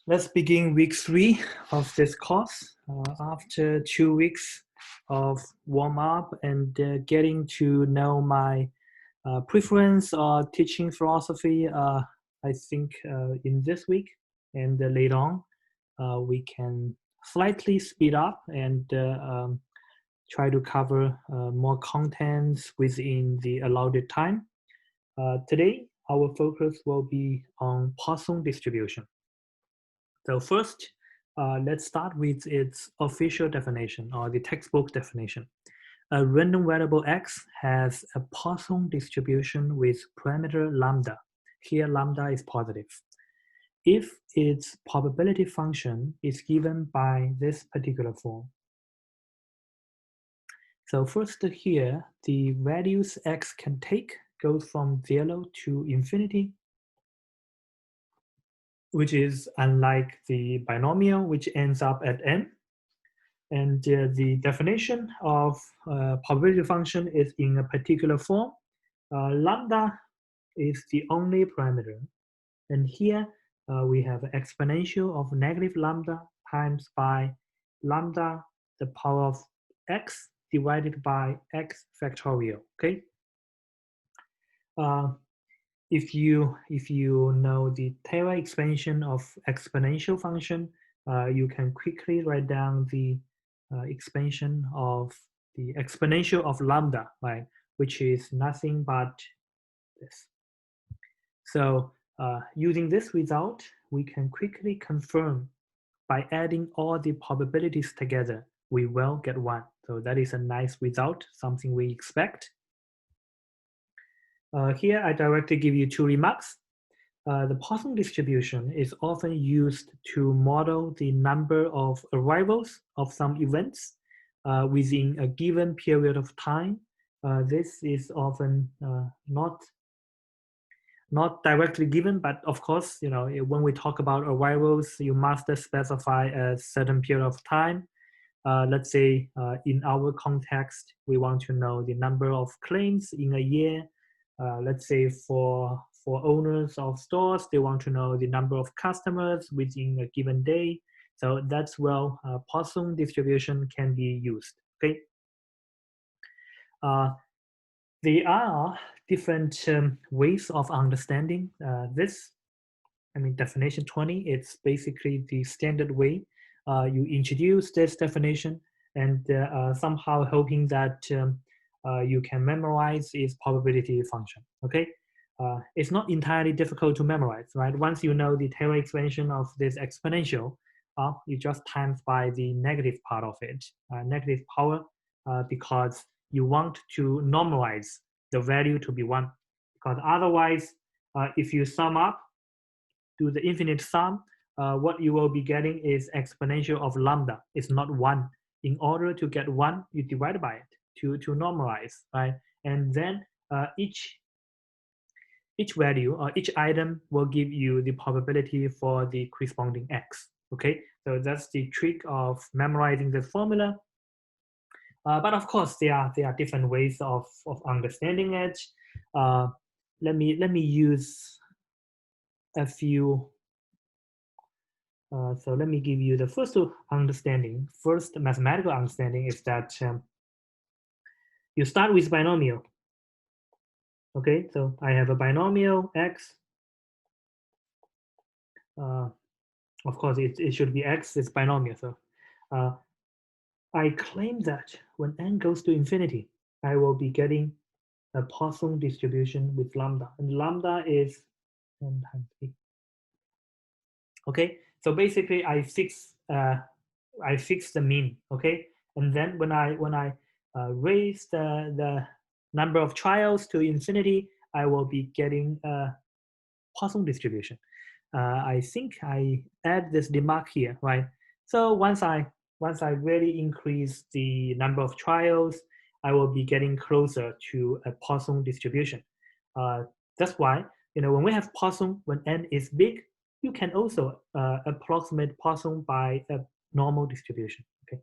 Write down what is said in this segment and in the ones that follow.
Let's begin week 3 of this course. After 2 weeks of warm up and getting to know my preference or teaching philosophy, I think in this week and later on, we can slightly speed up and try to cover more contents within the allowed time. Today, our focus will be on Poisson distribution. So first, let's start with its official definition or the textbook definition. A random variable x has a Poisson distribution with parameter lambda. Here, lambda is positive. If its probability function is given by this particular form. So first here, the values x can take goes from 0 to infinity, which is unlike the binomial, which ends up at n. And the definition of probability function is in a particular form. Lambda is the only parameter. And here we have exponential of negative lambda times by lambda, the power of x divided by x factorial, okay? If you know the Taylor expansion of exponential function, you can quickly write down the expansion of the exponential of lambda, right? Which is nothing but this. So using this result, we can quickly confirm by adding all the probabilities together, we will get 1. So that is a nice result, something we expect. Here, I directly give you 2 remarks. The Poisson distribution is often used to model the number of arrivals of some events within a given period of time. This is often not directly given, but of course, you know, when we talk about arrivals, you must specify a certain period of time. Let's say in our context, we want to know the number of claims in a year. Let's say for owners of stores, they want to know the number of customers within a given day. So that's where Poisson distribution can be used, okay? There are different ways of understanding this. I mean, definition 20, it's basically the standard way. You introduce this definition and somehow hoping that you can memorize its probability function, okay? It's not entirely difficult to memorize, right? Once you know the Taylor expansion of this exponential, you just times by the negative part of it, negative power, because you want to normalize the value to be 1. Because otherwise, if you sum up, do the infinite sum, what you will be getting is exponential of lambda. It's not 1. In order to get 1, you divide by it to normalize, right? And then each value or each item will give you the probability for the corresponding x, okay? So that's the trick of memorizing this formula. But of course, there are different ways of understanding it. Let me use a few. So let me give you the first understanding. First mathematical understanding is that you start with binomial. Okay, so I have a binomial x. Of course, it should be x, it's binomial. So I claim that when n goes to infinity, I will be getting a Poisson distribution with lambda. And lambda is n times b. Okay, so basically I fix the mean, okay? And then when I raise the number of trials to infinity, I will be getting a Poisson distribution. I think I add this remark here, right? So once I really increase the number of trials, I will be getting closer to a Poisson distribution. That's why, you know, when we have Poisson, when n is big, you can also approximate Poisson by a normal distribution, okay?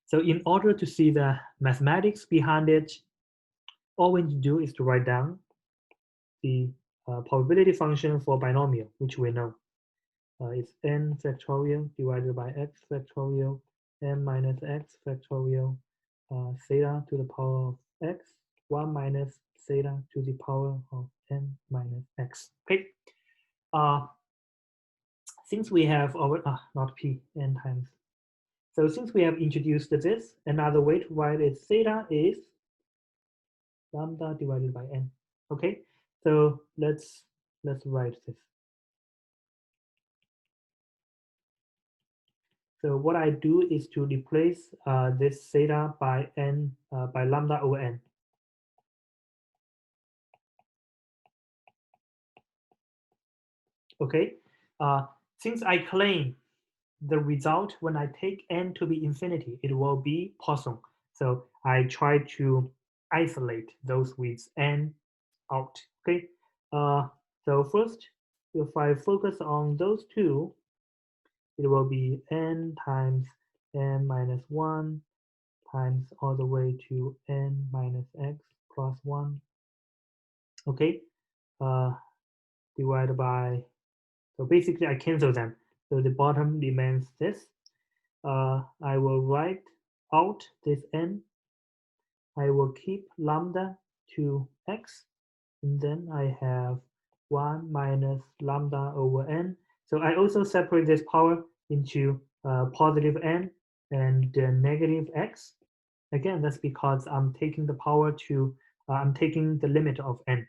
So in order to see the mathematics behind it, all we need to do is to write down the probability function for binomial, which we know. is n factorial divided by x factorial n minus x factorial theta to the power of x 1 minus theta to the power of n minus x. Okay. Since we have our not p n times. So since we have introduced this, another way to write it theta is lambda divided by n. Okay. So let's write this. So what I do is to replace this theta by n by lambda over n. Okay, since I claim the result when I take n to be infinity, it will be Poisson. So I try to isolate those with n out. Okay, so first, if I focus on those two, it will be n times n minus 1 times all the way to n minus x plus 1. Okay, divided by, so basically I cancel them. So the bottom remains this. I will write out this n. I will keep lambda to x, and then I have 1 minus lambda over n. So I also separate this power into positive n and negative x. Again, that's because I'm taking the power to, I'm taking the limit of n.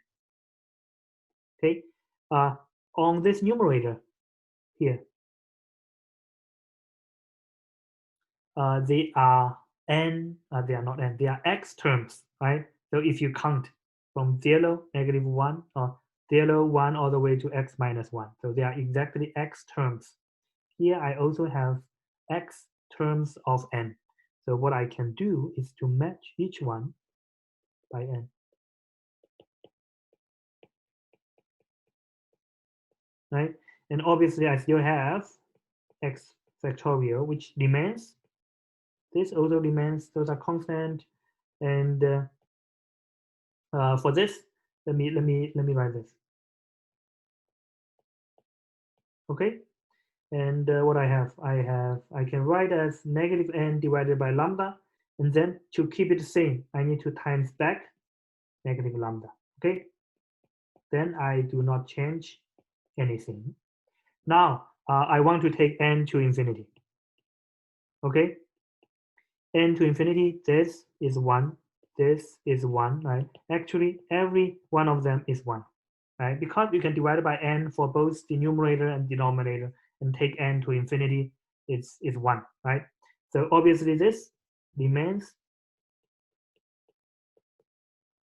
Okay, on this numerator here, they are n, they are not n, they are x terms, right? So if you count from 0, negative 1, or 0, 1, all the way to x minus 1, so they are exactly x terms. Here I also have x terms of n. So what I can do is to match each one by n. Right? And obviously I still have x factorial, which remains. This also remains, those are constant. And for this, let me write this. Okay, and what I can write as negative n divided by lambda, and then to keep it the same, I need to times back negative lambda. Okay, then I do not change anything. Now I want to take n to infinity. Okay, n to infinity, this is 1, this is 1, right? Actually, every one of them is 1, right? Because you can divide by n for both the numerator and denominator and take n to infinity, it's 1, right? So obviously this remains.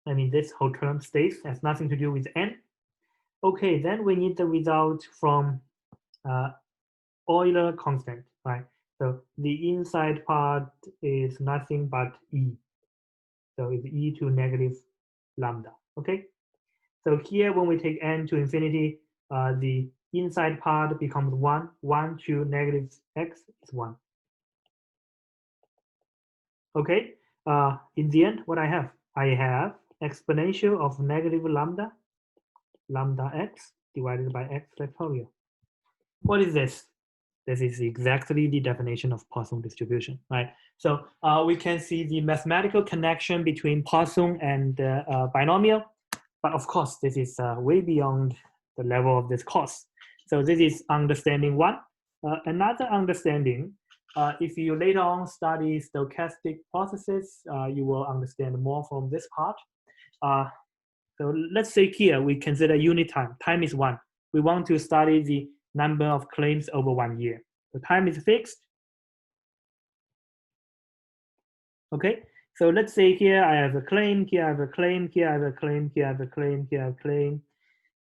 I mean, this whole term stays, has nothing to do with n. Okay, then we need the result from Euler constant, right? So the inside part is nothing but e. So it's e to negative lambda, okay? So here when we take n to infinity, the inside part becomes 1, 1 to negative x is 1. Okay, in the end, what I have exponential of negative lambda, lambda x divided by x factorial. What is this? This is exactly the definition of Poisson distribution, right? So we can see the mathematical connection between Poisson and binomial, but of course, this is way beyond the level of this course. So this is understanding one. Another understanding, if you later on study stochastic processes, you will understand more from this part. So let's say here we consider unit time. Time is 1. We want to study the number of claims over 1 year. The time is fixed. Okay, so let's say here I have a claim, here I have a claim, here I have a claim, here I have a claim, here I have a claim.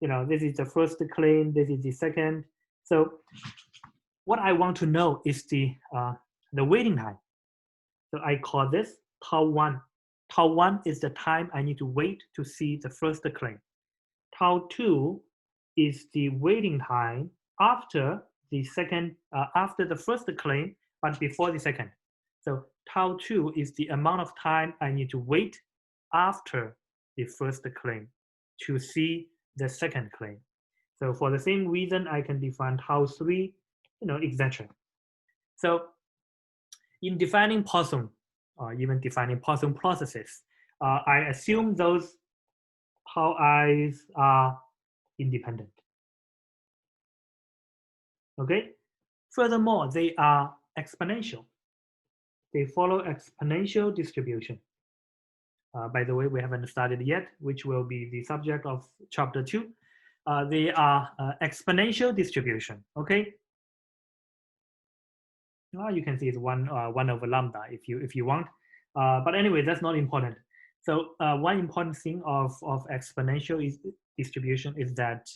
You know, this is the first claim, this is the second. So what I want to know is the waiting time. So I call this tau 1. Tau 1 is the time I need to wait to see the first claim. Tau 2 is the waiting time after the second, after the first claim, but before the second. So tau 2 is the amount of time I need to wait after the first claim to see the second claim. So for the same reason, I can define tau 3 etc. So in defining Poisson, or even defining Poisson processes, I assume those how i's are independent. Okay. Furthermore, they are exponential. They follow exponential distribution. By the way, we haven't studied yet, which will be the subject of chapter 2. They are exponential distribution. Okay. You can see it's one over lambda if you want. But anyway, that's not important. So one important thing of exponential distribution is that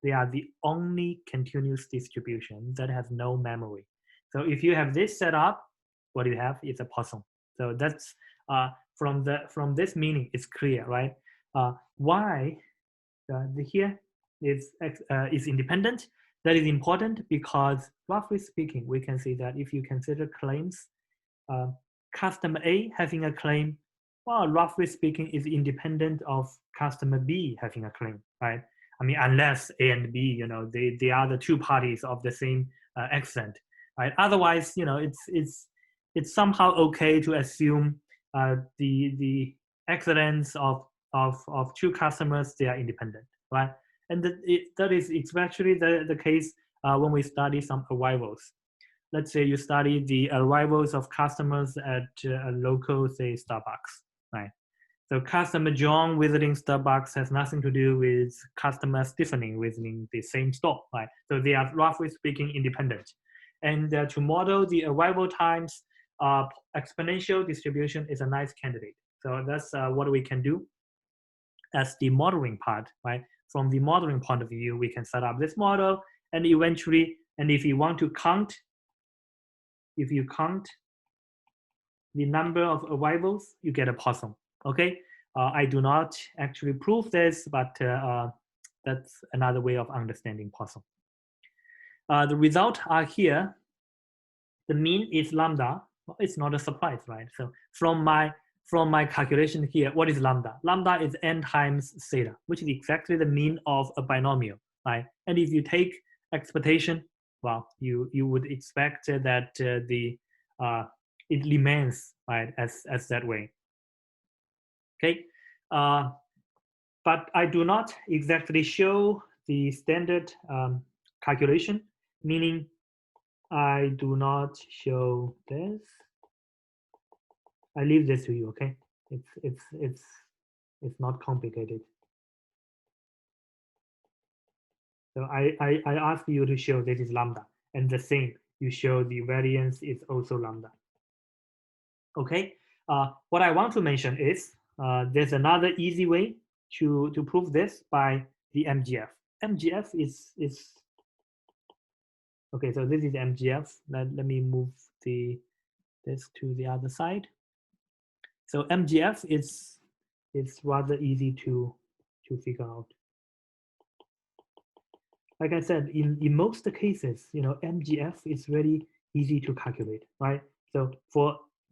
they are the only continuous distribution that has no memory. So if you have this set up, what you have is a Poisson. So that's from this meaning, it's clear, right? Why here is independent. That is important because, roughly speaking, we can see that if you consider claims, customer A having a claim, well, roughly speaking, is independent of customer B having a claim, right? I mean, unless A and B, they are the two parties of the same accident, right? Otherwise, it's somehow okay to assume the accidents of two customers, they are independent, right? And that is especially the case when we study some arrivals. Let's say you study the arrivals of customers at a local, say, Starbucks, right? So customer John visiting Starbucks has nothing to do with customer Stephanie visiting the same store, right? So they are, roughly speaking, independent. And to model the arrival times, exponential distribution is a nice candidate. So that's what we can do as the modeling part, right? From the modeling point of view, we can set up this model, and eventually, and if you want to count, if you count the number of arrivals, you get a Poisson. Okay, I do not actually prove this, but that's another way of understanding Poisson. The results are here. The mean is lambda. Well, it's not a surprise, right? So from my calculation here, what is lambda? Lambda is n times theta, which is exactly the mean of a binomial, right? And if you take expectation, well, you would expect that it remains, right, as that way. Okay, but I do not exactly show the standard calculation, meaning I do not show this. I leave this to you, okay? It's not complicated. So I ask you to show this is lambda, and the same, you show the variance is also lambda. Okay. What I want to mention is there's another easy way to prove this by the MGF. MGF is okay. So this is MGF. Let me move this to the other side. So MGF is rather easy to figure out. Like I said, in most cases, MGF is very easy to calculate, right? So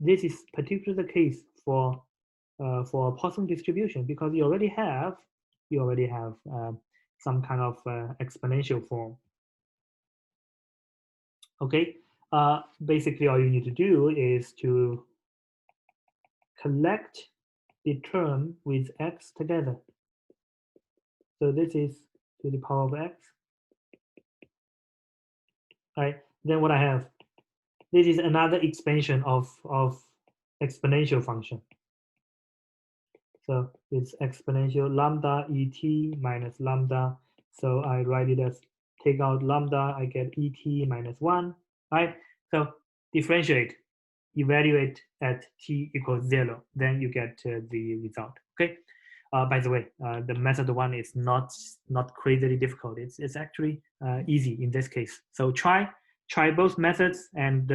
this is particularly the case for Poisson distribution because you already have some kind of exponential form. Okay, basically all you need to do is to collect the term with x together. So this is to the power of x. Right. Then what I have, this is another expansion of exponential function. So it's exponential lambda et minus lambda. So I write it as take out lambda, I get et minus 1. Right. So differentiate, evaluate at t equals 0. Then you get the result. Okay. By the way, the method 1 is not crazily difficult. It's actually easy in this case. So try both methods and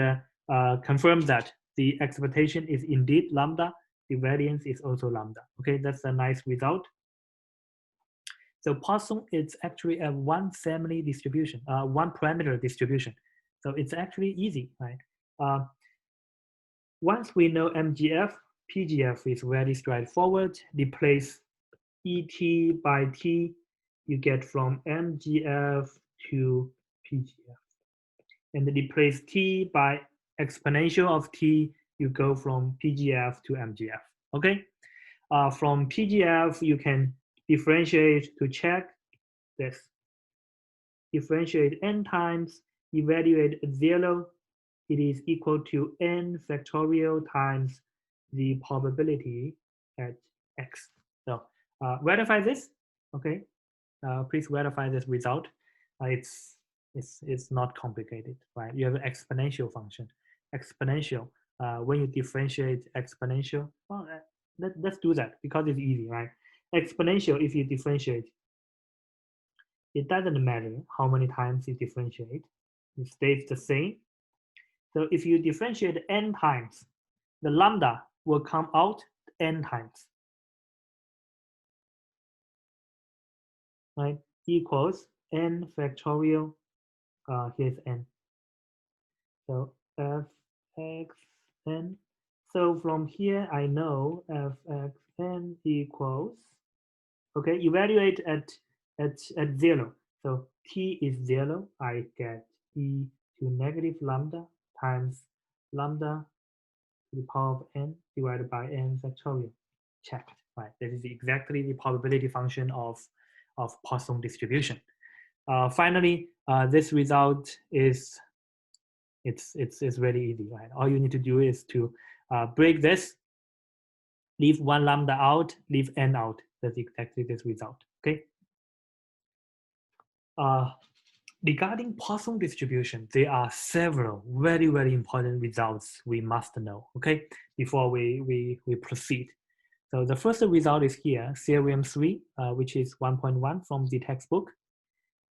confirm that the expectation is indeed lambda. The variance is also lambda. Okay, that's a nice result. So Poisson is actually a one family distribution, one parameter distribution. So it's actually easy, right? Once we know MGF, PGF is very straightforward. Replace et by t, you get from MGF to PGF. and replace t by exponential of t, you go from PGF to MGF. Okay, from PGF you can differentiate to check this. Differentiate n times, evaluate 0, it is equal to n factorial times the probability at x. So verify this. Okay, please verify this result. It's not complicated, right? You have an exponential function. Exponential. When you differentiate exponential, well, let's do that because it's easy, right? Exponential, if you differentiate, it doesn't matter how many times you differentiate. It stays the same. So if you differentiate n times, the lambda will come out n times, right? Equals n factorial, here's n. So fxn. So from here, I know fxn equals, okay, evaluate at 0. So t is 0, I get e to negative lambda times lambda to the power of n divided by n factorial. Checked, right? That is exactly the probability function of Poisson distribution. Finally, this result is it's very easy, right? All you need to do is to break this, leave one lambda out, leave n out. That's exactly this result. Okay. Regarding Poisson distribution, there are several very, very important results we must know, okay, before we proceed. So the first result is here, theorem 3, which is 1.1 from the textbook.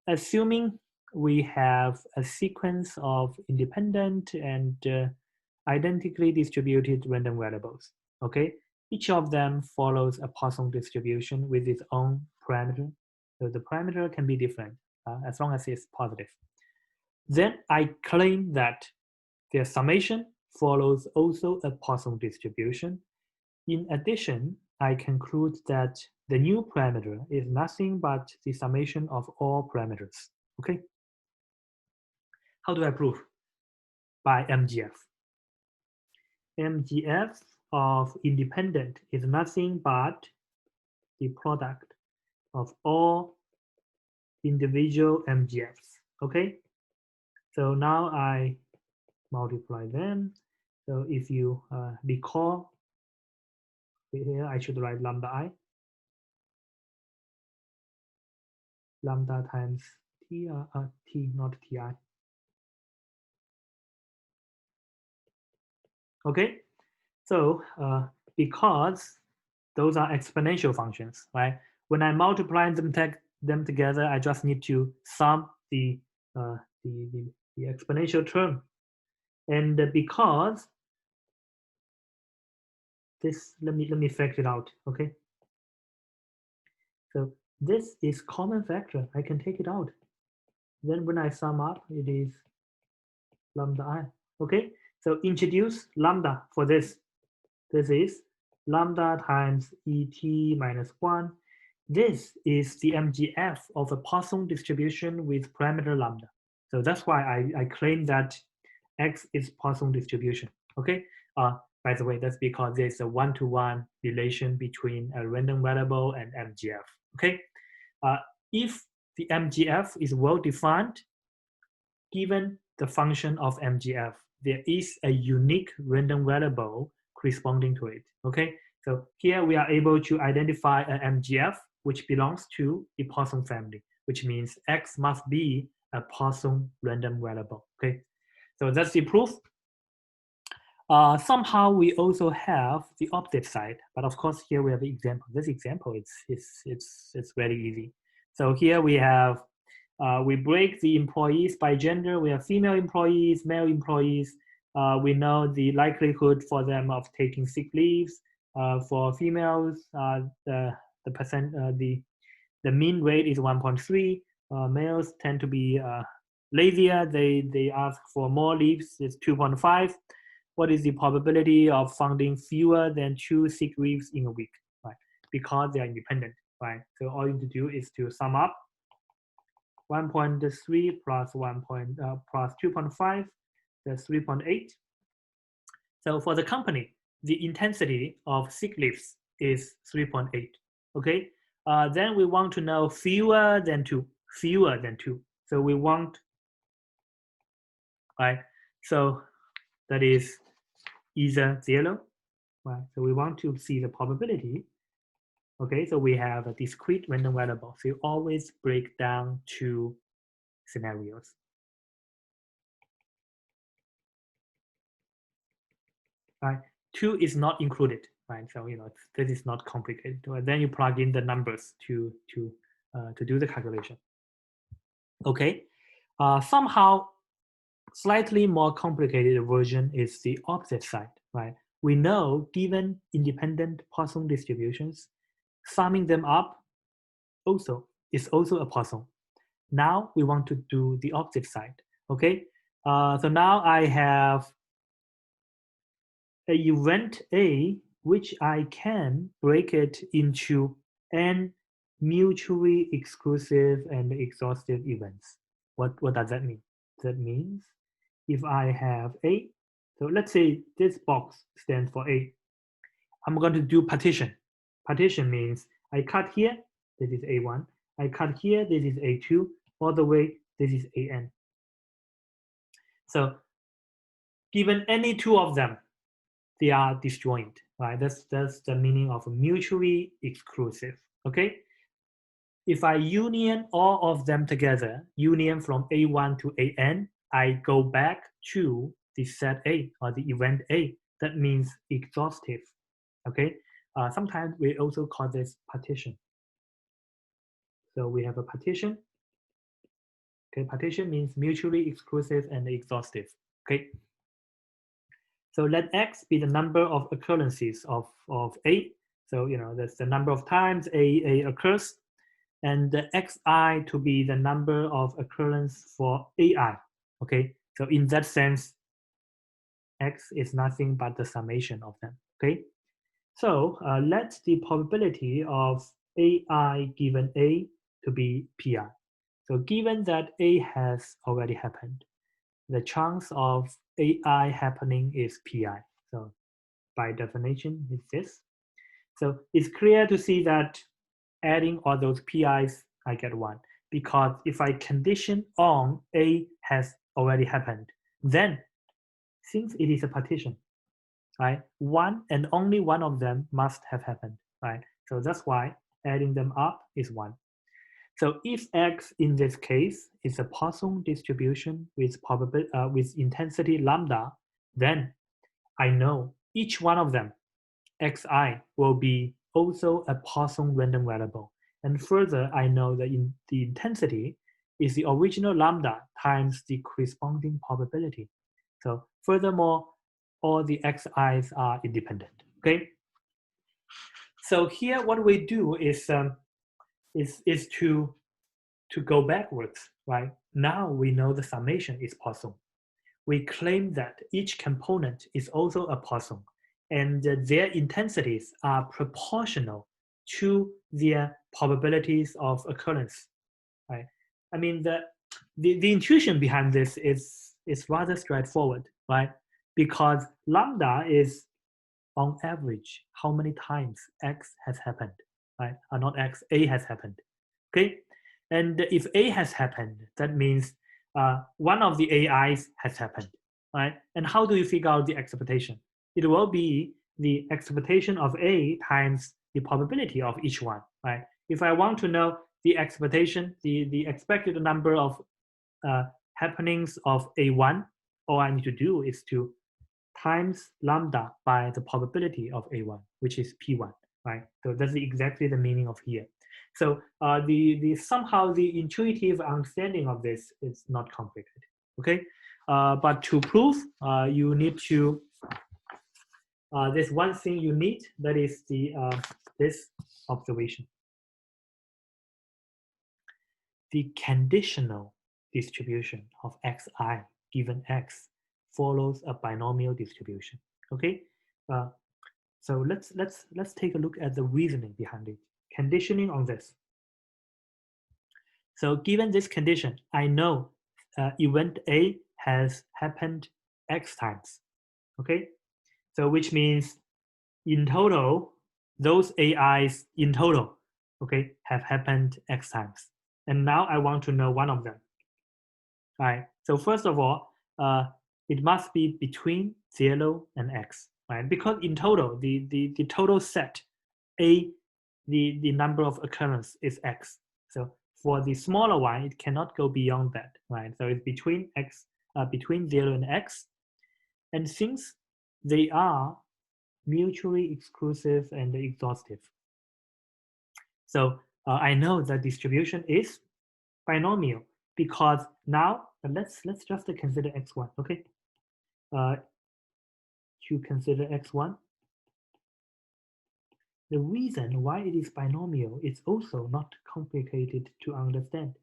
Assuming we have a sequence of independent and identically distributed random variables, okay? Each of them follows a Poisson distribution with its own parameter. So the parameter can be different as long as it's positive. Then I claim that their summation follows also a Poisson distribution. In addition, I conclude that the new parameter is nothing but the summation of all parameters. Okay. How do I prove? By MGF. MGF of independent is nothing but the product of all individual MGFs. Okay. So now I multiply them. So if you recall, here I should write lambda I. Lambda times t, t, not ti. Okay, so because those are exponential functions, right? When I multiply them together, I just need to sum the exponential term, and because this, let me factor it out. Okay, so this is common factor. I can take it out. Then when I sum up, it is lambda I. Okay, so introduce lambda for this. This is lambda times et minus 1. This is the MGF of a Poisson distribution with parameter lambda. So that's why I claim that X is Poisson distribution. Okay. By the way, that's because there's a one-to-one relation between a random variable and MGF. Okay. If the MGF is well defined, given the function of MGF, there is a unique random variable corresponding to it. Okay, so here we are able to identify an MGF which belongs to the Poisson family, which means X must be a Poisson random variable. Okay, so that's the proof. Somehow we also have the opposite side, but of course here we have the example. This example it's very easy. So here we have we break the employees by gender. We have female employees, male employees. We know the likelihood for them of taking sick leaves. For females, the mean rate is 1.3. Males tend to be lazier. They ask for more leaves. It's 2.5. What is the probability of finding fewer than 2 sick leaves in a week? Right, because they are independent. Right. So all you need to do is to sum up 1.3 plus 2.5, that's 3.8. So for the company, the intensity of sick leaves is 3.8. Okay. Then we want to know fewer than 2. Fewer than 2. So we want, right? So that is either 0, right? So we want to see the probability. Okay, so we have a discrete random variable. So you always break down 2 scenarios. Right, 2 is not included, right? So this is not complicated. Then you plug in the numbers to do the calculation. Okay, somehow slightly more complicated version is the opposite side, right? We know given independent Poisson distributions, summing them up is also a Poisson. Now we want to do the opposite side. Okay, so now I have a event A, which I can break it into n mutually exclusive and exhaustive events. What does that mean? That means if I have A, so let's say this box stands for A, I'm going to do partition. Partition means I cut here, this is A1. I cut here, this is A2, all the way, this is AN. So given any 2 of them, they are disjoint, right? That's the meaning of mutually exclusive, okay? If I union all of them together, union from A1 to AN, I go back to the set A or the event A. That means exhaustive, okay? Sometimes we also call this partition. So we have a partition. Okay, partition means mutually exclusive and exhaustive, okay? So let X be the number of occurrences of A. So, that's the number of times A occurs. And the Xi to be the number of occurrence for AI. Okay, so in that sense, X is nothing but the summation of them. Okay, so let the probability of AI given A to be Pi. So given that A has already happened, the chance of AI happening is Pi. So by definition, is this. So it's clear to see that adding all those PIs, I get 1. Because if I condition on A has already happened, then since it is a partition, right, 1 and only 1 of them must have happened, right? So that's why adding them up is 1. So if X in this case is a Poisson distribution with with intensity lambda, then I know each one of them, Xi, will be also a Poisson random variable. And further, I know that the intensity is the original lambda times the corresponding probability. So furthermore, all the Xi's are independent, okay? So here what we do is to go backwards, right? Now we know the summation is Poisson. We claim that each component is also a Poisson, and their intensities are proportional to their probabilities of occurrence, right? I mean, the intuition behind this is rather straightforward, right? Because lambda is on average how many times X has happened, right? Or not X, A has happened, okay? And if A has happened, that means one of the AIs has happened, right? And how do you figure out the expectation? It will be the expectation of A times the probability of each one, right? If I want to know the expectation, the expected number of happenings of A1, all I need to do is to times lambda by the probability of A1, which is P1, right? So that's exactly the meaning of here. So somehow the intuitive understanding of this is not complicated, okay? But to prove, you need to, there's one thing you need, that is this observation. The conditional distribution of xi given x follows a binomial distribution, okay? So let's take a look at the reasoning behind it. Conditioning on this. So given this condition, I know event A has happened X times, okay? So which means in total, those AIs in total, okay, have happened X times. And now I want to know one of them. All right. So first of all, it must be between 0 and X, right? Because in total, the total set, A, the number of occurrence is X. So for the smaller one, it cannot go beyond that, right? So it's between X, between 0 and X. And since they are mutually exclusive and exhaustive, so I know the distribution is binomial because now let's just consider x1, okay? To consider x1, the reason why it is binomial is also not complicated to understand.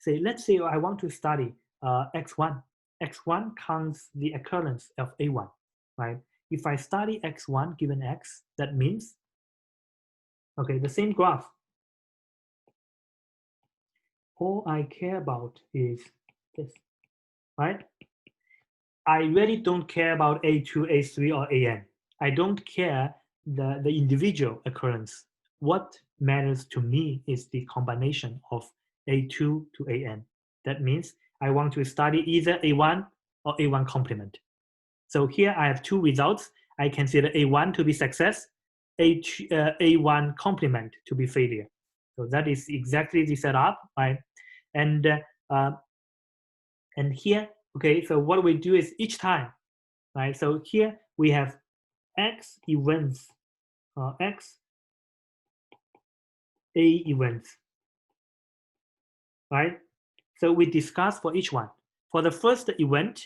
Let's say I want to study x1. X1 counts the occurrence of a1, right? If I study x1 given x, that means, okay, the same graph. All I care about is this, right? I really don't care about A2, A3, or AN. I don't care the individual occurrence. What matters to me is the combination of A2 to AN. That means I want to study either A1 or A1 complement. So here I have two results. I consider A1 to be success, A1 complement to be failure. So that is exactly the setup, right? And uh, and here, okay, so what we do is each time, right? So here we have X events, X A events, right? So we discuss for each one. For the first event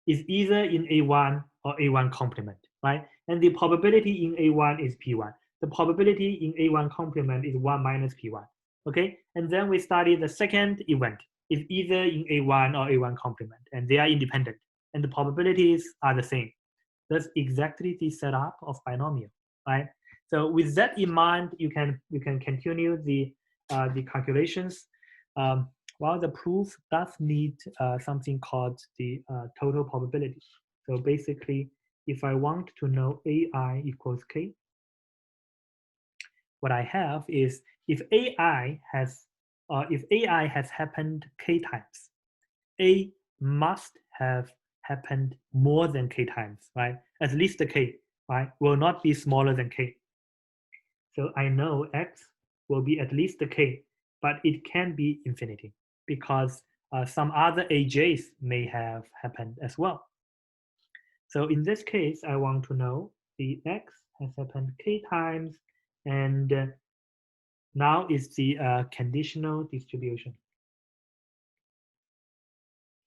is either in A1 or A1 complement, right? And the probability in A1 is P1. The probability in A1 complement is 1 minus P1, okay? And then we study the second event is either in A1 or A1 complement, and they are independent, and the probabilities are the same. That's exactly the setup of binomial, right? So with that in mind, you can continue the calculations. While the proof does need something called the total probability. So basically, if I want to know AI equals K, what I have is if AI has happened K times, A must have happened more than K times, right? At least the K, right, will not be smaller than K. So I know X will be at least the K, but it can be infinity because some other AJs may have happened as well. So in this case, I want to know the X has happened K times, and now is the conditional distribution.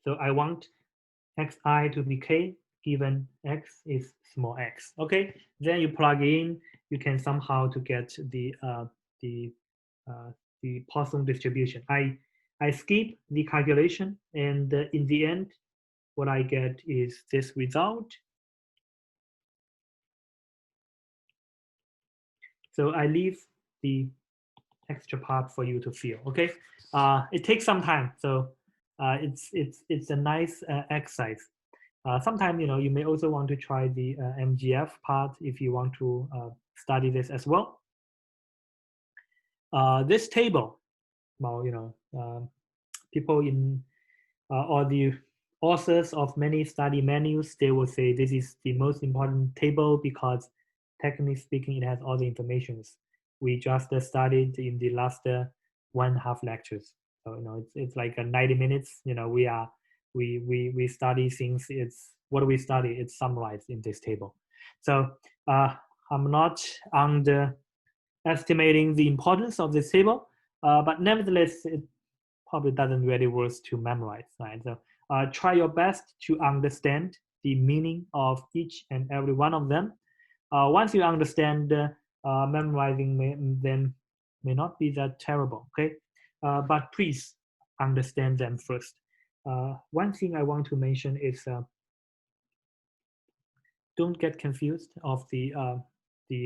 So I want xi to be k given x is small x. Okay, then you plug in, you can somehow to get the uh, the Poisson distribution. I skip the calculation, and in the end, what I get is this result. So I leave the extra part for you to feel. Okay, it takes some time, so it's a nice exercise. Sometimes you may also want to try the MGF part if you want to study this as well. This table, well, people in or the authors of many study manuals, they will say this is the most important table because technically speaking, it has all the informations. We just studied in the last 1.5 lectures. So it's like 90 minutes. We study things. It's what we study. It's summarized in this table. So I'm not underestimating the importance of this table, but nevertheless, it probably doesn't really worth to memorize, right? So try your best to understand the meaning of each and every one of them. Once you understand, memorizing them may not be that terrible, okay? But please understand them first. One thing I want to mention is don't get confused of the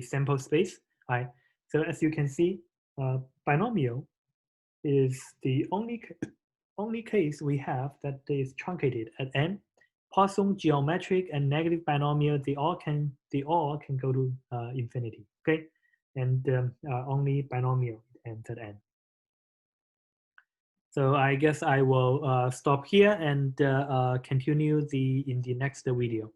sample space, right? So as you can see, binomial is the only case we have that is truncated at n. Poisson geometric and negative binomial, they all can go to infinity. Okay, and only binomial ends at n. So I guess I will stop here and continue in the next video.